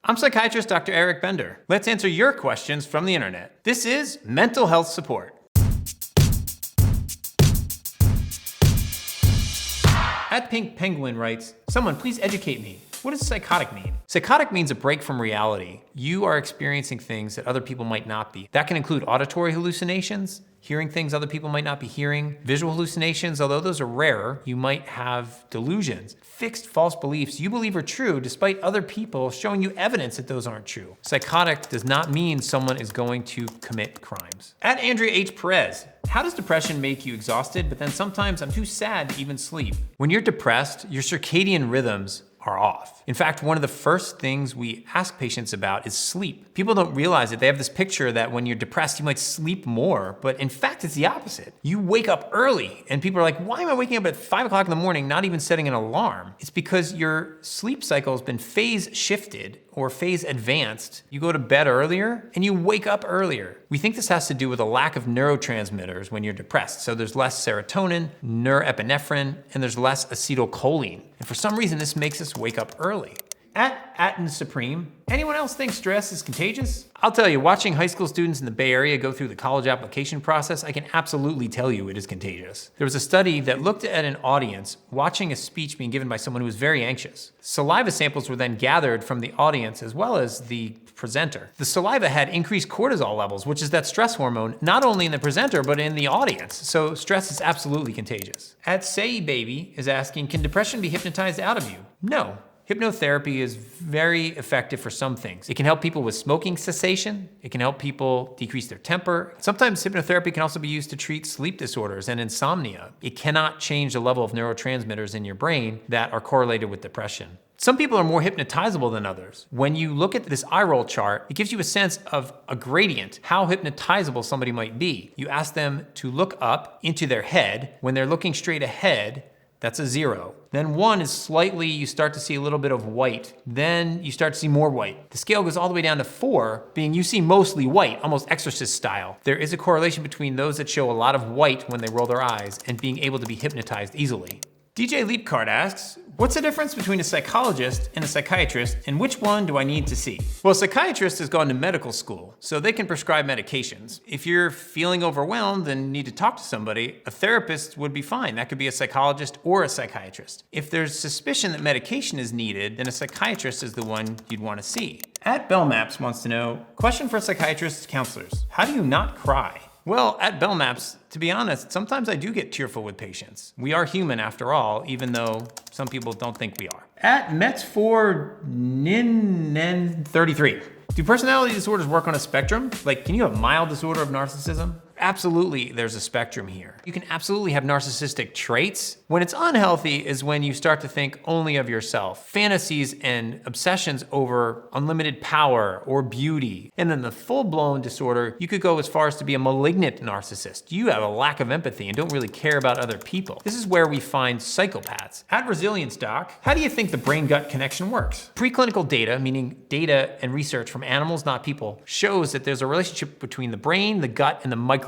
I'm psychiatrist Dr. Eric Bender. Let's answer your questions from the internet. This is Mental Health Support. At Pink Penguin writes, someone please educate me. What does psychotic mean? Psychotic means a break from reality. You are experiencing things that other people might not be. That can include auditory hallucinations, hearing things other people might not be hearing, visual hallucinations, although those are rarer. You might have delusions, fixed false beliefs you believe are true despite other people showing you evidence that those aren't true. Psychotic does not mean someone is going to commit crimes. At Andrea H. Perez, how does depression make you exhausted, but then sometimes I'm too sad to even sleep? When you're depressed, your circadian rhythms are off. In fact, one of the first things we ask patients about is sleep. People don't realize it. They have this picture that when you're depressed, you might sleep more, but in fact, it's the opposite. You wake up early, and people are like, why am I waking up at 5 o'clock in the morning, not even setting an alarm? It's because your sleep cycle has been phase shifted or phase advanced. You go to bed earlier, and you wake up earlier. We think this has to do with a lack of neurotransmitters when you're depressed. So there's less serotonin, norepinephrine, and there's less acetylcholine. And for some reason, this makes us wake up early. At Atten Supreme, anyone else think stress is contagious? I'll tell you, watching high school students in the Bay Area go through the college application process, I can absolutely tell you it is contagious. There was a study that looked at an audience watching a speech being given by someone who was very anxious. Saliva samples were then gathered from the audience as well as the presenter. The saliva had increased cortisol levels, which is that stress hormone, not only in the presenter, but in the audience. So stress is absolutely contagious. At Say Baby is asking, can depression be hypnotized out of you? No. Hypnotherapy is very effective for some things. It can help people with smoking cessation. It can help people decrease their temper. Sometimes hypnotherapy can also be used to treat sleep disorders and insomnia. It cannot change the level of neurotransmitters in your brain that are correlated with depression. Some people are more hypnotizable than others. When you look at this eye roll chart, it gives you a sense of a gradient, how hypnotizable somebody might be. You ask them to look up into their head. When they're looking straight ahead, that's a 0. Then 1 is slightly, you start to see a little bit of white. Then you start to see more white. The scale goes all the way down to 4, being you see mostly white, almost exorcist style. There is a correlation between those that show a lot of white when they roll their eyes and being able to be hypnotized easily. DJ Leapcard asks, what's the difference between a psychologist and a psychiatrist, and which one do I need to see? Well, a psychiatrist has gone to medical school, so they can prescribe medications. If you're feeling overwhelmed and need to talk to somebody, a therapist would be fine. That could be a psychologist or a psychiatrist. If there's suspicion that medication is needed, then a psychiatrist is the one you'd want to see. At Bellmaps wants to know, question for psychiatrists, counselors, how do you not cry? Well, at Bellmaps, to be honest, sometimes I do get tearful with patients. We are human after all, even though some people don't think we are. At Mets4Nin33, do personality disorders work on a spectrum? Like, can you have mild disorder of narcissism? Absolutely, there's a spectrum here. You can absolutely have narcissistic traits. When it's unhealthy is when you start to think only of yourself. Fantasies and obsessions over unlimited power or beauty. And then the full-blown disorder, you could go as far as to be a malignant narcissist. You have a lack of empathy and don't really care about other people. This is where we find psychopaths. At Resilience Doc, how do you think the brain-gut connection works? Preclinical data, meaning data and research from animals, not people, shows that there's a relationship between the brain, the gut, and the microbiota,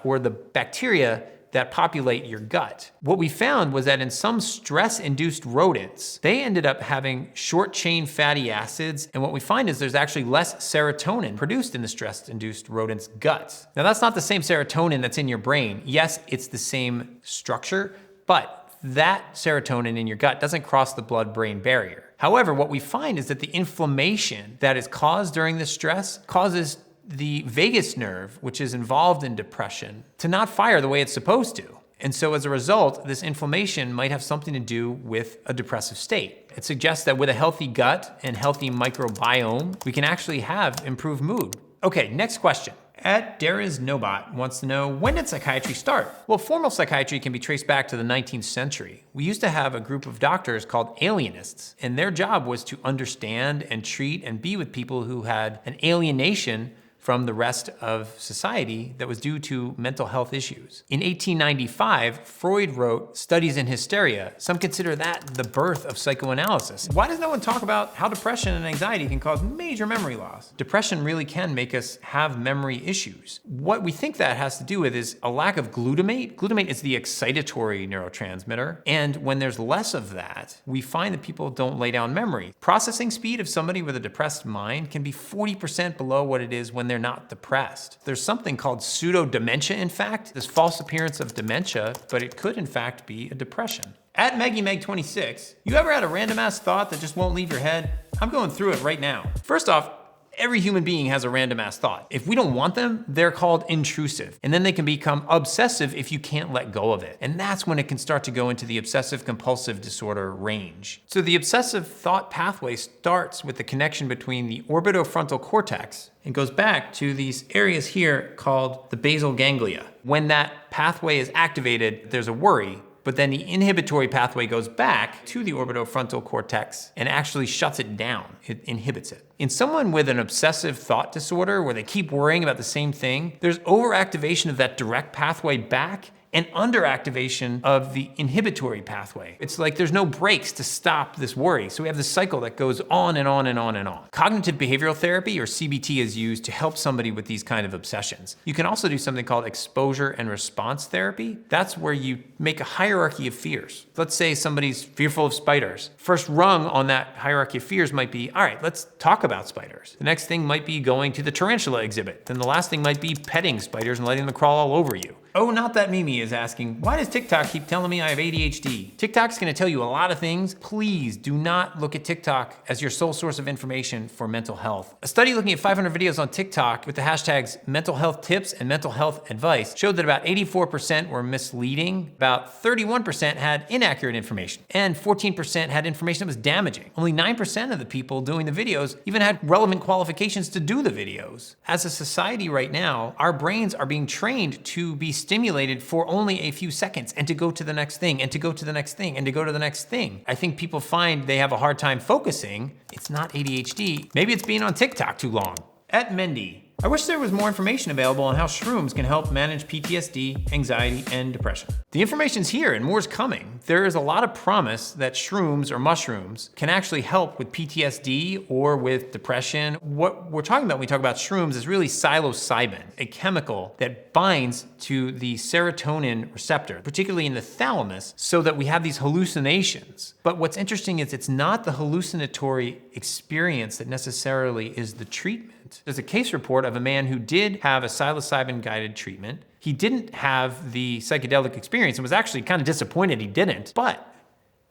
or the bacteria that populate your gut. What we found was that in some stress-induced rodents, they ended up having short-chain fatty acids, and what we find is there's actually less serotonin produced in the stress-induced rodent's guts. Now that's not the same serotonin that's in your brain. Yes, it's the same structure, but that serotonin in your gut doesn't cross the blood-brain barrier. However, what we find is that the inflammation that is caused during this stress causes the vagus nerve, which is involved in depression, to not fire the way it's supposed to. And so as a result, this inflammation might have something to do with a depressive state. It suggests that with a healthy gut and healthy microbiome, we can actually have improved mood. Okay, next question. At Dariz Nobot wants to know, when did psychiatry start? Well, formal psychiatry can be traced back to the 19th century. We used to have a group of doctors called alienists, and their job was to understand and treat and be with people who had an alienation from the rest of society that was due to mental health issues. In 1895, Freud wrote Studies in Hysteria. Some consider that the birth of psychoanalysis. Why does no one talk about how depression and anxiety can cause major memory loss? Depression really can make us have memory issues. What we think that has to do with is a lack of glutamate. Glutamate is the excitatory neurotransmitter, and when there's less of that, we find that people don't lay down memory. Processing speed of somebody with a depressed mind can be 40% below what it is when they're not depressed. There's something called pseudo-dementia, in fact, this false appearance of dementia, but it could in fact be a depression. At MaggieMeg26, you ever had a random ass thought that just won't leave your head? I'm going through it right now. First off, every human being has a random ass thought. If we don't want them, they're called intrusive. And then they can become obsessive if you can't let go of it. And that's when it can start to go into the obsessive compulsive disorder range. So the obsessive thought pathway starts with the connection between the orbitofrontal cortex and goes back to these areas here called the basal ganglia. When that pathway is activated, there's a worry. But then the inhibitory pathway goes back to the orbitofrontal cortex and actually shuts it down. It inhibits it. In someone with an obsessive thought disorder where they keep worrying about the same thing, there's overactivation of that direct pathway back and underactivation of the inhibitory pathway. It's like there's no brakes to stop this worry. So we have this cycle that goes on and on and on and on. Cognitive behavioral therapy, or CBT, is used to help somebody with these kind of obsessions. You can also do something called exposure and response therapy. That's where you make a hierarchy of fears. Let's say somebody's fearful of spiders. First rung on that hierarchy of fears might be, all right, let's talk about spiders. The next thing might be going to the tarantula exhibit. Then the last thing might be petting spiders and letting them crawl all over you. Oh, not that Mimi is asking, why does TikTok keep telling me I have ADHD? TikTok's gonna tell you a lot of things. Please do not look at TikTok as your sole source of information for mental health. A study looking at 500 videos on TikTok with the hashtags mental health tips and mental health advice showed that about 84% were misleading, about 31% had inaccurate information, and 14% had information that was damaging. Only 9% of the people doing the videos even had relevant qualifications to do the videos. As a society right now, our brains are being trained to be stimulated for only a few seconds and to go to the next thing and to go to the next thing and to go to the next thing. I think people find they have a hard time focusing. It's not ADHD. Maybe it's being on TikTok too long. At Mendy, I wish there was more information available on how shrooms can help manage PTSD, anxiety, and depression. The information's here and more's coming. There is a lot of promise that shrooms or mushrooms can actually help with PTSD or with depression. What we're talking about when we talk about shrooms is really psilocybin, a chemical that binds to the serotonin receptor, particularly in the thalamus, so that we have these hallucinations. But what's interesting is it's not the hallucinatory experience that necessarily is the treatment. There's a case report of a man who did have a psilocybin-guided treatment. He didn't have the psychedelic experience and was actually kind of disappointed he didn't, but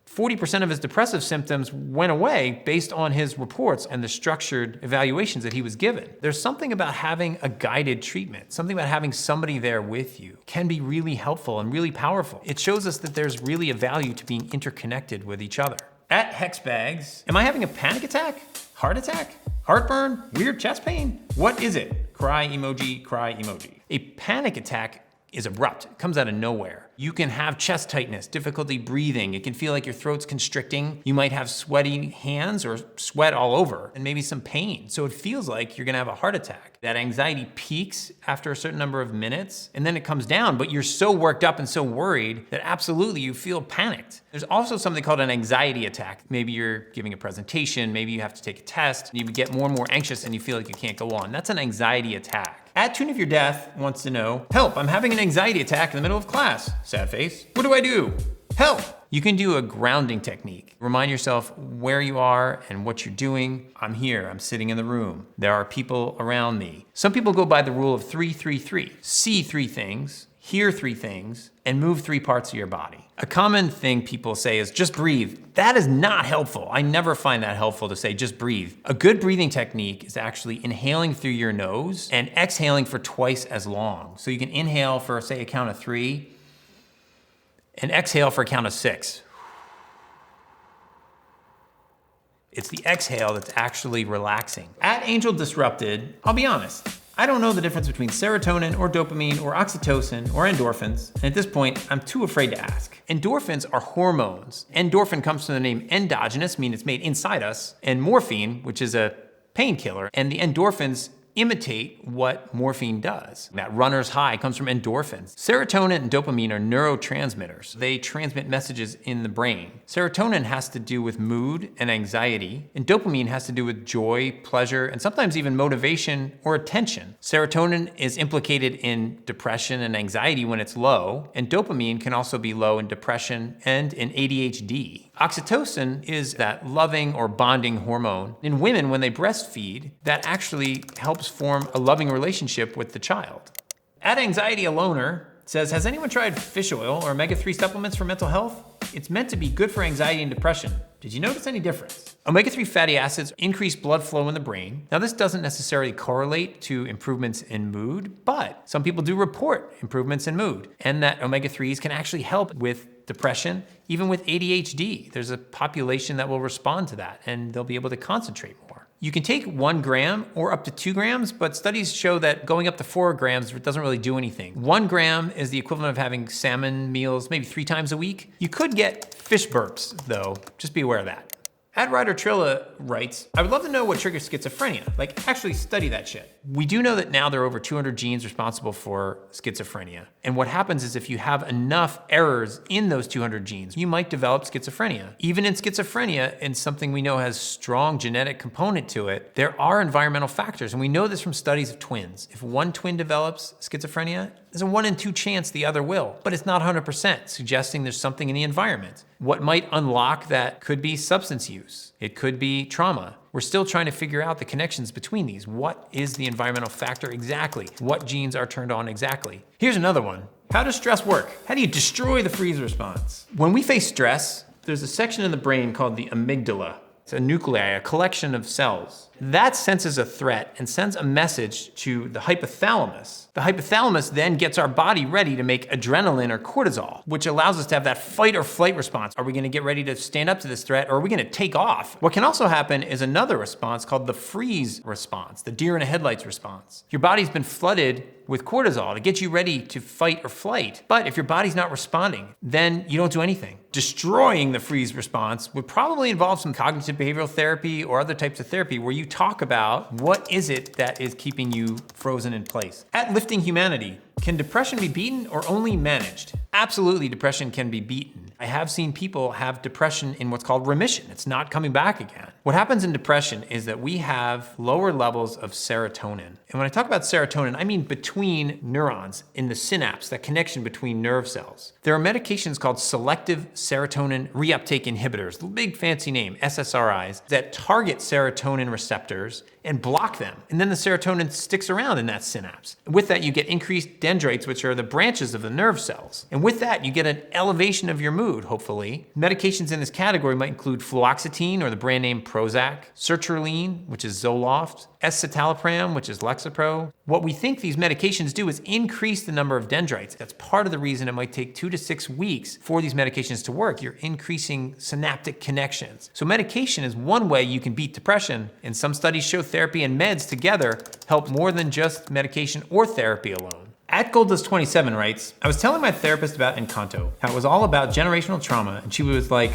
40% of his depressive symptoms went away based on his reports and the structured evaluations that he was given. There's something about having a guided treatment, something about having somebody there with you can be really helpful and really powerful. It shows us that there's really a value to being interconnected with each other. At Hexbags, am I having a panic attack? Heart attack? Heartburn? Weird chest pain? What is it? Cry emoji, cry emoji. A panic attack is abrupt. It comes out of nowhere. You can have chest tightness, difficulty breathing. It can feel like your throat's constricting. You might have sweaty hands or sweat all over and maybe some pain. So it feels like you're gonna have a heart attack. That anxiety peaks after a certain number of minutes and then it comes down, but you're so worked up and so worried that absolutely you feel panicked. There's also something called an anxiety attack. Maybe you're giving a presentation, maybe you have to take a test, and you get more and more anxious and you feel like you can't go on. That's an anxiety attack. At Tune of Your Death wants to know, help, I'm having an anxiety attack in the middle of class. Sad face. What do I do? Help! You can do a grounding technique. Remind yourself where you are and what you're doing. I'm here, I'm sitting in the room. There are people around me. Some people go by the rule of 3-3-3. See 3 things, hear 3 things, and move 3 parts of your body. A common thing people say is just breathe. That is not helpful. I never find that helpful to say just breathe. A good breathing technique is actually inhaling through your nose and exhaling for twice as long. So you can inhale for, say, a count of 3 and exhale for a count of 6. It's the exhale that's actually relaxing. At Angel Disrupted, I'll be honest, I don't know the difference between serotonin or dopamine or oxytocin or endorphins, and at this point, I'm too afraid to ask. Endorphins are hormones. Endorphin comes from the name endogenous, meaning it's made inside us, and morphine, which is a painkiller, and the endorphins imitate what morphine does. That runner's high comes from endorphins. Serotonin and dopamine are neurotransmitters. They transmit messages in the brain. Serotonin has to do with mood and anxiety, and dopamine has to do with joy, pleasure, and sometimes even motivation or attention. Serotonin is implicated in depression and anxiety when it's low, and dopamine can also be low in depression and in ADHD. Oxytocin is that loving or bonding hormone. In women, when they breastfeed, that actually helps form a loving relationship with the child. At Anxiety a Loner says, has anyone tried fish oil or omega-3 supplements for mental health? It's meant to be good for anxiety and depression. Did you notice any difference? Omega-3 fatty acids increase blood flow in the brain. Now, this doesn't necessarily correlate to improvements in mood, but some people do report improvements in mood, and that omega-3s can actually help with depression, even with ADHD. There's a population that will respond to that, and they'll be able to concentrate more. You can take 1 gram or up to 2 grams, but studies show that going up to 4 grams doesn't really do anything. 1 gram is the equivalent of having salmon meals maybe 3 times a week. You could get fish burps, though. Just be aware of that. Ryder Trilla writes, I would love to know what triggers schizophrenia. Like, actually study that shit. We do know that now there are over 200 genes responsible for schizophrenia. And what happens is if you have enough errors in those 200 genes, you might develop schizophrenia. Even in schizophrenia, and something we know has strong genetic component to it, there are environmental factors. And we know this from studies of twins. If one twin develops schizophrenia, there's a 1 in 2 chance the other will, but it's not 100%, suggesting there's something in the environment. What might unlock that could be substance use. It could be trauma. We're still trying to figure out the connections between these. What is the environmental factor exactly? What genes are turned on exactly? Here's another one. How does stress work? How do you destroy the freeze response? When we face stress, there's a section in the brain called the amygdala. It's a nuclei, a collection of cells. That senses a threat and sends a message to the hypothalamus. The hypothalamus then gets our body ready to make adrenaline or cortisol, which allows us to have that fight or flight response. Are we gonna get ready to stand up to this threat, or are we gonna take off? What can also happen is another response called the freeze response, the deer in the headlights response. Your body's been flooded with cortisol to get you ready to fight or flight. But if your body's not responding, then you don't do anything. Destroying the freeze response would probably involve some cognitive behavioral therapy or other types of therapy where you talk about what is it that is keeping you frozen in place. At Lifting Humanity, can depression be beaten or only managed? Absolutely, depression can be beaten. I have seen people have depression in what's called remission. It's not coming back again. What happens in depression is that we have lower levels of serotonin. And when I talk about serotonin, I mean between neurons in the synapse, that connection between nerve cells. There are medications called selective serotonin reuptake inhibitors, the big fancy name, SSRIs, that target serotonin receptors and block them. And then the serotonin sticks around in that synapse. With that, you get increased dendrites, which are the branches of the nerve cells. And with that, you get an elevation of your mood, hopefully. Medications in this category might include fluoxetine, or the brand name Prozac, sertraline, which is Zoloft, escitalopram, which is Lexapro. What we think these medications do is increase the number of dendrites. That's part of the reason it might take 2 to 6 weeks for these medications to work. You're increasing synaptic connections. So medication is one way you can beat depression, and some studies show therapy and meds together help more than just medication or therapy alone. At Goldust27 writes, I was telling my therapist about Encanto, how it was all about generational trauma, and she was like,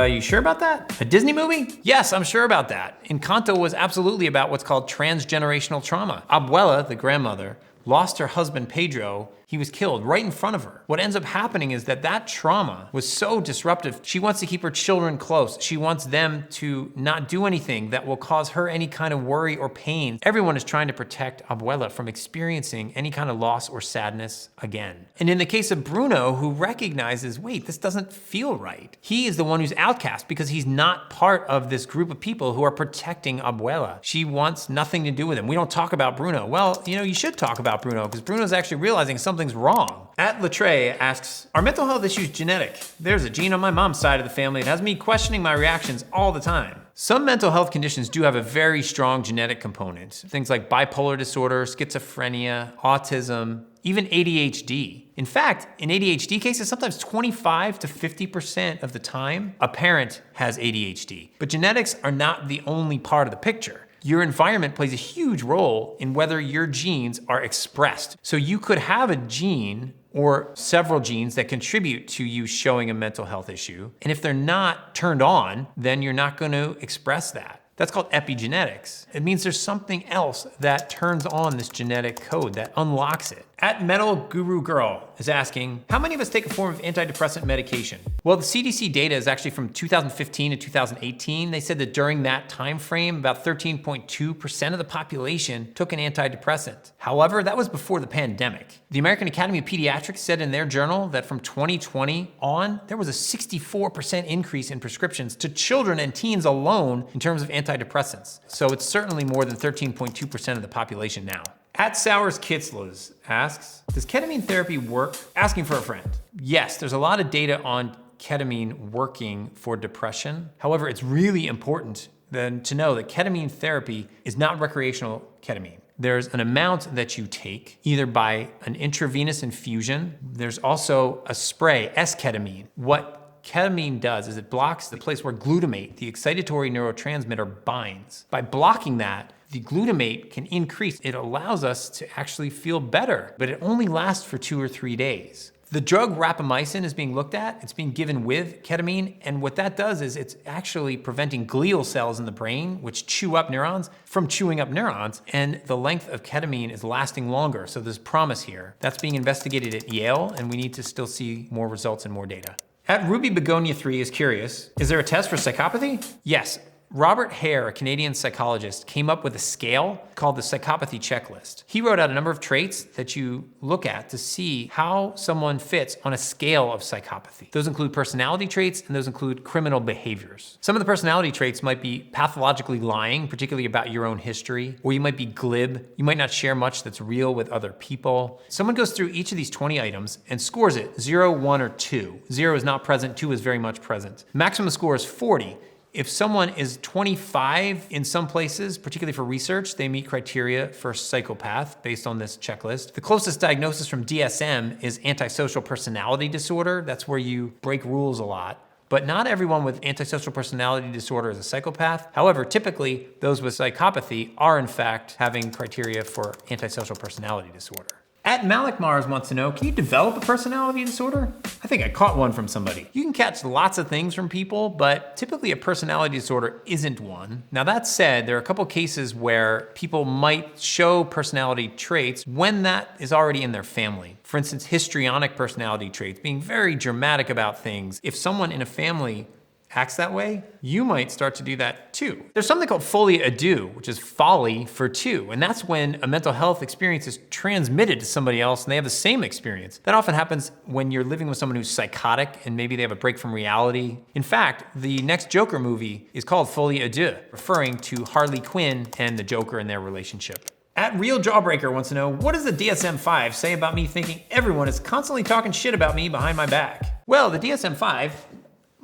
you sure about that? A Disney movie? Yes, I'm sure about that. Encanto was absolutely about what's called transgenerational trauma. Abuela, the grandmother, lost her husband Pedro. He was killed right in front of her. What ends up happening is that trauma was so disruptive. She wants to keep her children close. She wants them to not do anything that will cause her any kind of worry or pain. Everyone is trying to protect Abuela from experiencing any kind of loss or sadness again. And in the case of Bruno, who recognizes, wait, this doesn't feel right. He is the one who's outcast because he's not part of this group of people who are protecting Abuela. She wants nothing to do with him. We don't talk about Bruno. Well, you should talk about Bruno because Bruno's actually realizing something's wrong. At Latre asks, are mental health issues genetic? There's a gene on my mom's side of the family that has me questioning my reactions all the time. Some mental health conditions do have a very strong genetic component. Things like bipolar disorder, schizophrenia, autism, even ADHD. In fact, in ADHD cases, sometimes 25 to 50% of the time, a parent has ADHD. But genetics are not the only part of the picture. Your environment plays a huge role in whether your genes are expressed. So you could have a gene or several genes that contribute to you showing a mental health issue. And if they're not turned on, then you're not going to express that. That's called epigenetics. It means there's something else that turns on this genetic code, that unlocks it. At Metal Guru Girl is asking, how many of us take a form of antidepressant medication? Well, the CDC data is actually from 2015 to 2018. They said that during that time frame, about 13.2% of the population took an antidepressant. However, that was before the pandemic. The American Academy of Pediatrics said in their journal that from 2020 on, there was a 64% increase in prescriptions to children and teens alone in terms of antidepressants. So it's certainly more than 13.2% of the population now. At Sours Kitzlers asks, does ketamine therapy work? Asking for a friend. Yes, there's a lot of data on ketamine working for depression. However, it's really important then to know that ketamine therapy is not recreational ketamine. There's an amount that you take either by an intravenous infusion. There's also a spray, S-ketamine. What ketamine does is it blocks the place where glutamate, the excitatory neurotransmitter, binds. By blocking that, the glutamate can increase. It allows us to actually feel better, but it only lasts for 2 or 3 days. The drug rapamycin is being looked at. It's being given with ketamine, and what that does is it's actually preventing glial cells in the brain, which chew up neurons, from chewing up neurons, and the length of ketamine is lasting longer, so there's promise here. That's being investigated at Yale, and we need to still see more results and more data. At Ruby Begonia 3 is curious, is there a test for psychopathy? Yes. Robert Hare, a Canadian psychologist, came up with a scale called the Psychopathy Checklist. He wrote out a number of traits that you look at to see how someone fits on a scale of psychopathy. Those include personality traits and those include criminal behaviors. Some of the personality traits might be pathologically lying, particularly about your own history, or you might be glib. You might not share much that's real with other people. Someone goes through each of these 20 items and scores it 0, 1, or 2. 0 is not present, 2 is very much present. Maximum score is 40. If someone is 25 in some places, particularly for research, they meet criteria for psychopath based on this checklist. The closest diagnosis from DSM is antisocial personality disorder. That's where you break rules a lot. But not everyone with antisocial personality disorder is a psychopath. However, typically those with psychopathy are in fact having criteria for antisocial personality disorder. At Malik Mars wants to know, can you develop a personality disorder? I think I caught one from somebody. You can catch lots of things from people, but typically a personality disorder isn't one. Now that said, there are a couple cases where people might show personality traits when that is already in their family. For instance, histrionic personality traits, being very dramatic about things. If someone in a family acts that way, you might start to do that too. There's something called folie à deux, which is folly for two, and that's when a mental health experience is transmitted to somebody else and they have the same experience. That often happens when you're living with someone who's psychotic and maybe they have a break from reality. In fact, the next Joker movie is called Folie à deux, referring to Harley Quinn and the Joker and their relationship. At Real Jawbreaker wants to know, what does the DSM-5 say about me thinking everyone is constantly talking shit about me behind my back? Well, the DSM-5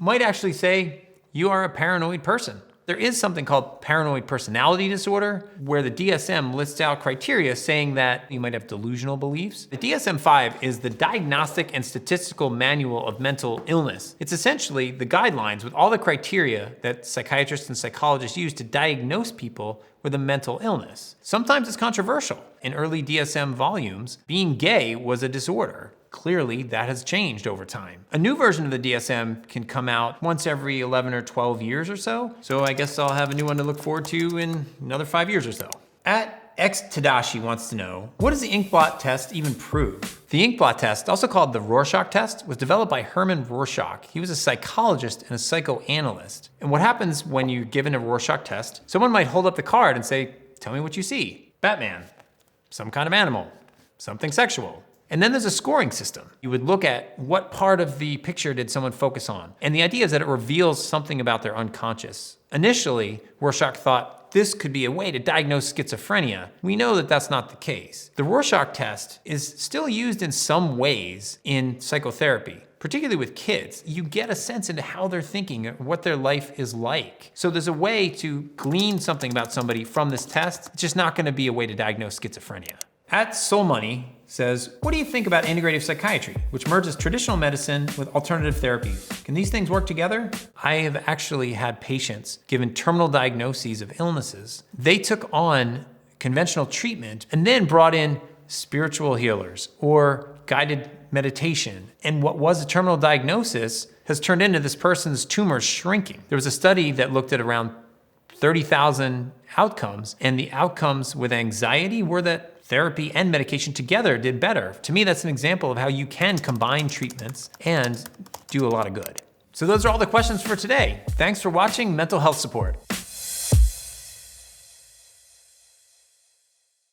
might actually say you are a paranoid person. There is something called paranoid personality disorder, where the DSM lists out criteria saying that you might have delusional beliefs. The DSM-5 is the Diagnostic and Statistical Manual of Mental Illness. It's essentially the guidelines with all the criteria that psychiatrists and psychologists use to diagnose people with a mental illness. Sometimes it's controversial. In early DSM volumes, being gay was a disorder. Clearly, that has changed over time. A new version of the DSM can come out once every 11 or 12 years or so. So I guess I'll have a new one to look forward to in another 5 years or so. At X Tadashi wants to know, what does the ink blot test even prove? The ink blot test, also called the Rorschach test, was developed by Herman Rorschach. He was a psychologist and a psychoanalyst. And what happens when you're given a Rorschach test, someone might hold up the card and say, tell me what you see. Batman, some kind of animal, something sexual. And then there's a scoring system. You would look at what part of the picture did someone focus on. And the idea is that it reveals something about their unconscious. Initially, Rorschach thought this could be a way to diagnose schizophrenia. We know that that's not the case. The Rorschach test is still used in some ways in psychotherapy, particularly with kids. You get a sense into how they're thinking, what their life is like. So there's a way to glean something about somebody from this test. It's just not gonna be a way to diagnose schizophrenia. At Soul Money says, what do you think about integrative psychiatry, which merges traditional medicine with alternative therapies? Can these things work together? I have actually had patients given terminal diagnoses of illnesses. They took on conventional treatment and then brought in spiritual healers or guided meditation. And what was a terminal diagnosis has turned into this person's tumor shrinking. There was a study that looked at around 30,000 outcomes, and the outcomes with anxiety were that therapy and medication together did better. To me, that's an example of how you can combine treatments and do a lot of good. So those are all the questions for today. Thanks for watching Mental Health Support.